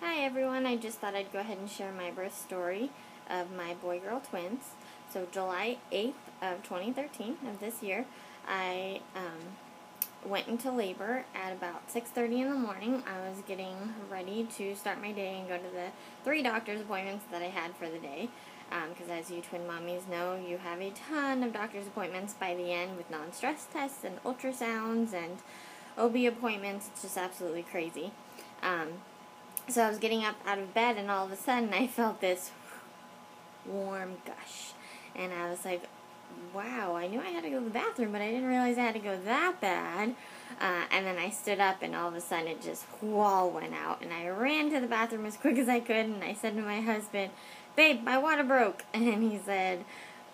Hi everyone, I just thought I'd go ahead and share my birth story of my boy-girl twins. So July 8th of 2013 of this year, I went into labor at about 6:30 in the morning. I was getting ready to start my day and go to the 3 doctor's appointments that I had for the day. Because as you twin mommies know, you have a ton of doctor's appointments by the end with non-stress tests and ultrasounds and OB appointments. It's just absolutely crazy. So I was getting up out of bed, and all of a sudden I felt this warm gush. And I was like, wow, I knew I had to go to the bathroom, but I didn't realize I had to go that bad. And then I stood up, and all of a sudden it just went out. And I ran to the bathroom as quick as I could, and I said to my husband, babe, my water broke. And he said,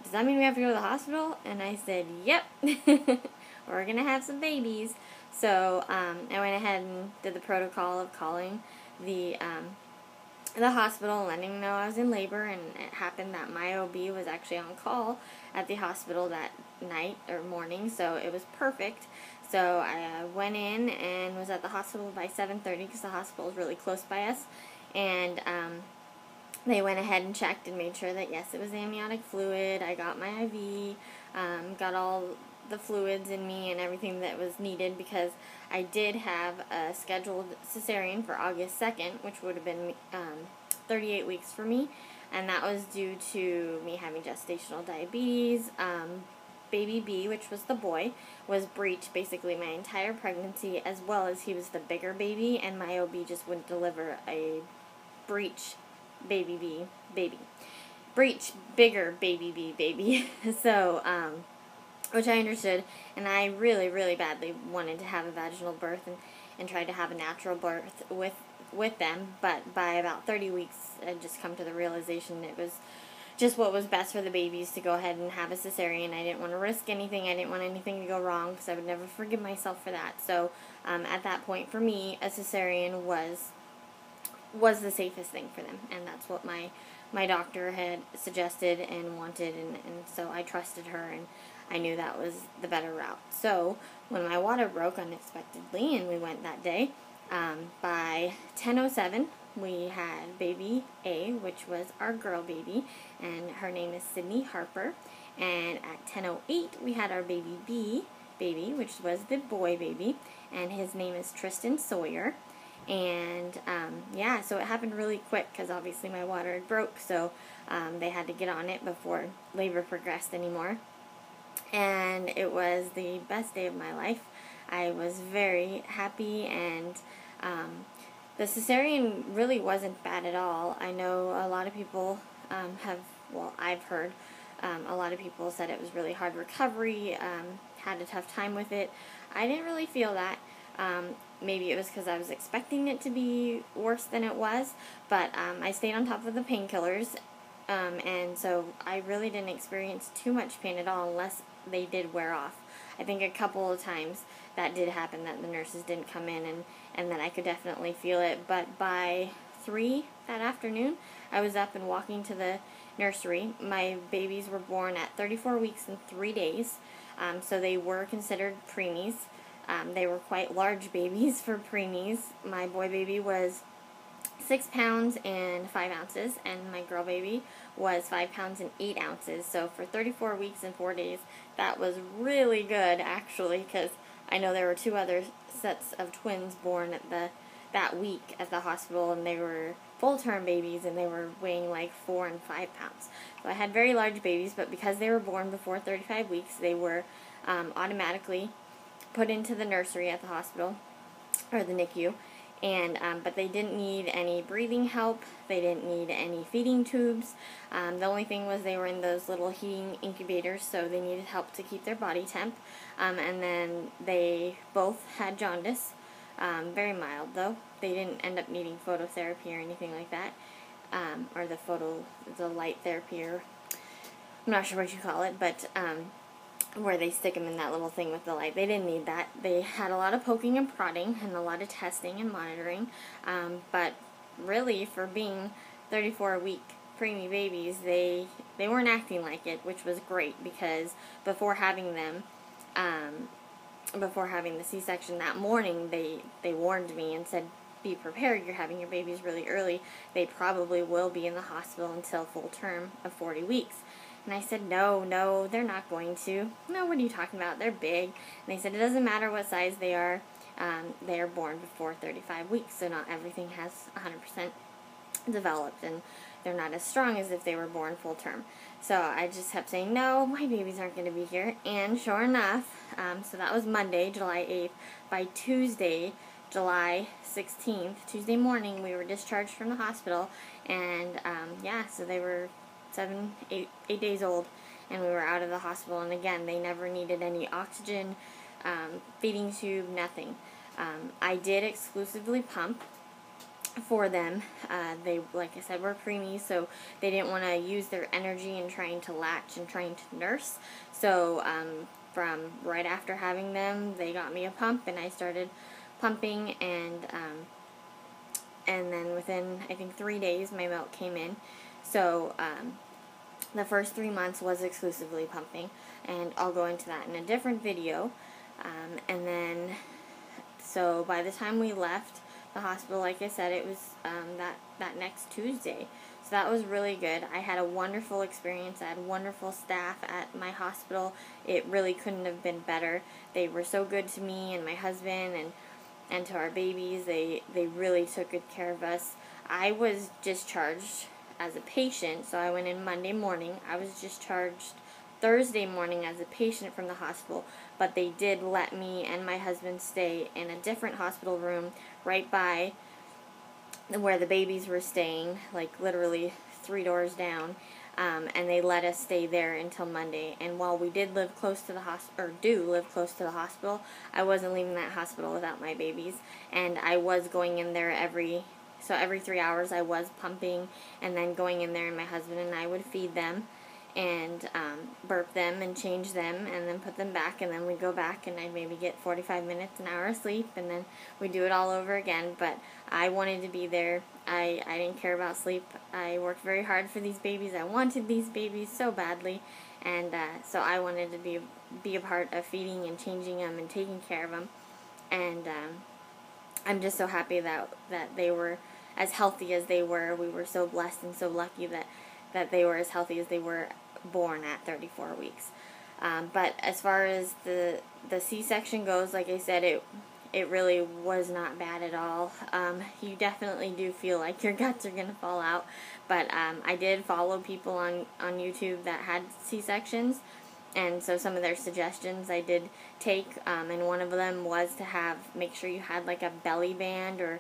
does that mean we have to go to the hospital? And I said, yep. We're going to have some babies. So I went ahead and did the protocol of calling the hospital and letting them know I was in labor, and it happened that my OB was actually on call at the hospital that night or morning, so it was perfect. So I went in and was at the hospital by 7:30 because the hospital is really close by us, and they went ahead and checked and made sure that yes, it was amniotic fluid. I got my IV, got all the fluids in me and everything that was needed, because I did have a scheduled cesarean for August 2nd, which would have been 38 weeks for me, and that was due to me having gestational diabetes. Baby B, which was the boy, was breech basically my entire pregnancy, as well as he was the bigger baby, and my OB just wouldn't deliver a breech baby. Breech bigger baby. So, which I understood, and I really, really badly wanted to have a vaginal birth and tried to have a natural birth with them, but by about 30 weeks, I'd just come to the realization it was just what was best for the babies to go ahead and have a cesarean. I didn't want to risk anything. I didn't want anything to go wrong, because I would never forgive myself for that. So, at that point, for me, a cesarean was the safest thing for them, and that's what my doctor had suggested and wanted, and so I trusted her, and I knew that was the better route. So when my water broke unexpectedly, and we went that day, by 10:07 we had baby A, which was our girl baby, and her name is Sydney Harper, and at 10:08 we had our baby B, which was the boy baby, and his name is Tristan Sawyer. And yeah, so it happened really quick, because obviously my water had broke, so they had to get on it before labor progressed anymore. And it was the best day of my life. I was very happy, and the cesarean really wasn't bad at all. I know a lot of people I've heard a lot of people said it was really hard recovery, had a tough time with it. I didn't really feel that. Maybe it was because I was expecting it to be worse than it was, but I stayed on top of the painkillers, and so I really didn't experience too much pain at all, unless they did wear off. I think a couple of times that did happen, that the nurses didn't come in, and then I could definitely feel it. But by 3 that afternoon, I was up and walking to the nursery. My babies were born at 34 weeks and 3 days, so they were considered preemies. They were quite large babies for preemies. My boy baby was 6 pounds and 5 ounces, and my girl baby was 5 pounds and 8 ounces. So for 34 weeks and 4 days, that was really good, actually, because I know there were 2 other sets of twins born at that week at the hospital, and they were full-term babies, and they were weighing like 4 and 5 pounds. So I had very large babies, but because they were born before 35 weeks, they were automatically put into the nursery at the hospital, or the NICU, and but they didn't need any breathing help. They didn't need any feeding tubes. The only thing was they were in those little heating incubators, so they needed help to keep their body temp. And then they both had jaundice, very mild though. They didn't end up needing phototherapy or anything like that, or the light therapy, or I'm not sure what you call it, but where they stick them in that little thing with the light. They didn't need that. They had a lot of poking and prodding and a lot of testing and monitoring, but really, for being 34-week preemie babies, they weren't acting like it, which was great, because before having them, before having the C-section that morning, they warned me and said, be prepared. You're having your babies really early. They probably will be in the hospital until full term of 40 weeks. And I said, no, they're not going to. No, what are you talking about? They're big. And they said, it doesn't matter what size they are born before 35 weeks, so not everything has 100% developed, and they're not as strong as if they were born full term. So I just kept saying, no, my babies aren't going to be here. And sure enough, so that was Monday, July 8th. By Tuesday, July 16th, Tuesday morning, we were discharged from the hospital. And so they were 8 days old, and we were out of the hospital. And again, they never needed any oxygen, feeding tube, nothing. I did exclusively pump for them. They, like I said, were preemies, so they didn't want to use their energy in trying to latch and trying to nurse. So from right after having them, they got me a pump, and I started pumping, and then within, I think, 3 days, my milk came in. So the first 3 months was exclusively pumping, and I'll go into that in a different video. And then, so by the time we left the hospital, like I said, it was that next Tuesday. So that was really good. I had a wonderful experience. I had wonderful staff at my hospital. It really couldn't have been better. They were so good to me and my husband and to our babies. They really took good care of us. I was discharged as a patient, so I went in Monday morning. I was discharged Thursday morning as a patient from the hospital, but they did let me and my husband stay in a different hospital room right by where the babies were staying, like literally 3 doors down, and they let us stay there until Monday. And while we did live close to the hospital, I wasn't leaving that hospital without my babies, and I was going in there every 3 hours I was pumping, and then going in there, and my husband and I would feed them and burp them and change them and then put them back, and then we'd go back and I'd maybe get 45 minutes, an hour of sleep, and then we'd do it all over again. But I wanted to be there. I didn't care about sleep. I worked very hard for these babies. I wanted these babies so badly, and so I wanted to be a part of feeding and changing them and taking care of them. And I'm just so happy that they were as healthy as they were. We were so blessed and so lucky that they were as healthy as they were born at 34 weeks. But as far as the C-section goes, like I said, it really was not bad at all. You definitely do feel like your guts are going to fall out, but I did follow people on YouTube that had C-sections, and so some of their suggestions I did take, and one of them was to make sure you had like a belly band or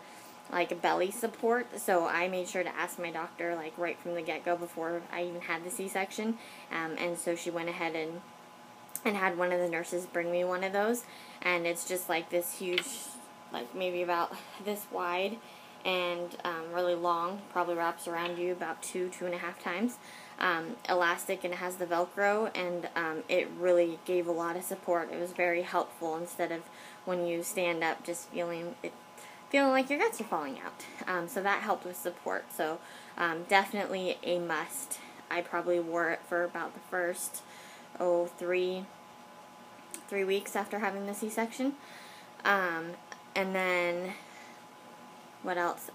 like a belly support. So I made sure to ask my doctor like right from the get-go before I even had the C-section, and so she went ahead and had one of the nurses bring me one of those, and it's just like this huge, like maybe about this wide, and really long, probably wraps around you about 2.5 times, elastic, and it has the Velcro, and it really gave a lot of support. It was very helpful instead of when you stand up just feeling like your guts are falling out. So that helped with support. So definitely a must. I probably wore it for about the first 3 weeks after having the C-section. And then what else?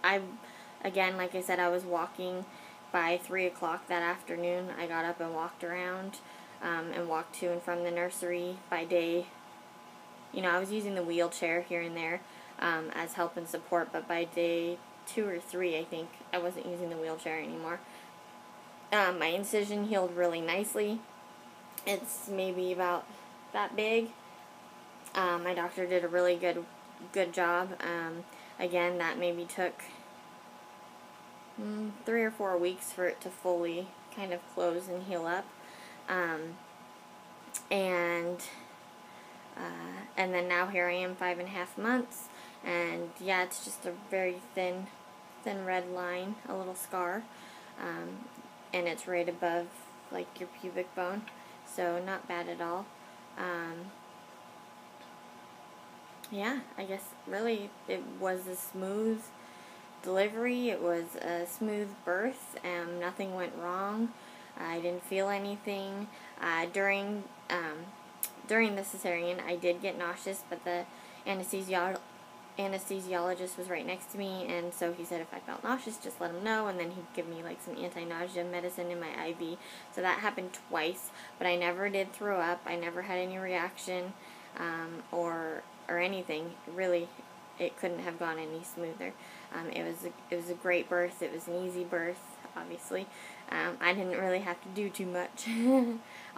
Again, like I said, I was walking by 3 o'clock that afternoon. I got up and walked around and walked to and from the nursery by day. I was using the wheelchair here and there as help and support, but by day 2 or 3, I think, I wasn't using the wheelchair anymore. My incision healed really nicely. It's maybe about that big. My doctor did a really good job. Again, that maybe took 3 or 4 weeks for it to fully kind of close and heal up. And then now here I am 5.5 months, and yeah, it's just a very thin red line, a little scar, and it's right above like your pubic bone, so not bad at all. Yeah, I guess really it was a smooth delivery. It was a smooth birth. Nothing went wrong. I didn't feel anything. During the cesarean, I did get nauseous, but the anesthesiologist was right next to me, and so he said if I felt nauseous, just let him know, and then he'd give me like some anti-nausea medicine in my IV. So that happened twice, but I never did throw up. I never had any reaction or anything. Really, it couldn't have gone any smoother. It was a great birth. It was an easy birth, obviously. I didn't really have to do too much,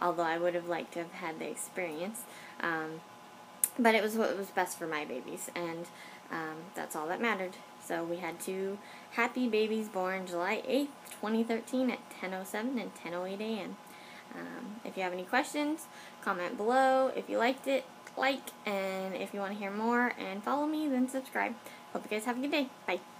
although I would have liked to have had the experience. But it was what was best for my babies, and that's all that mattered. So we had 2 happy babies born July 8th, 2013 at 10:07 and 10:08 a.m. If you have any questions, comment below. If you liked it, like, and if you want to hear more and follow me, then subscribe. Hope you guys have a good day. Bye.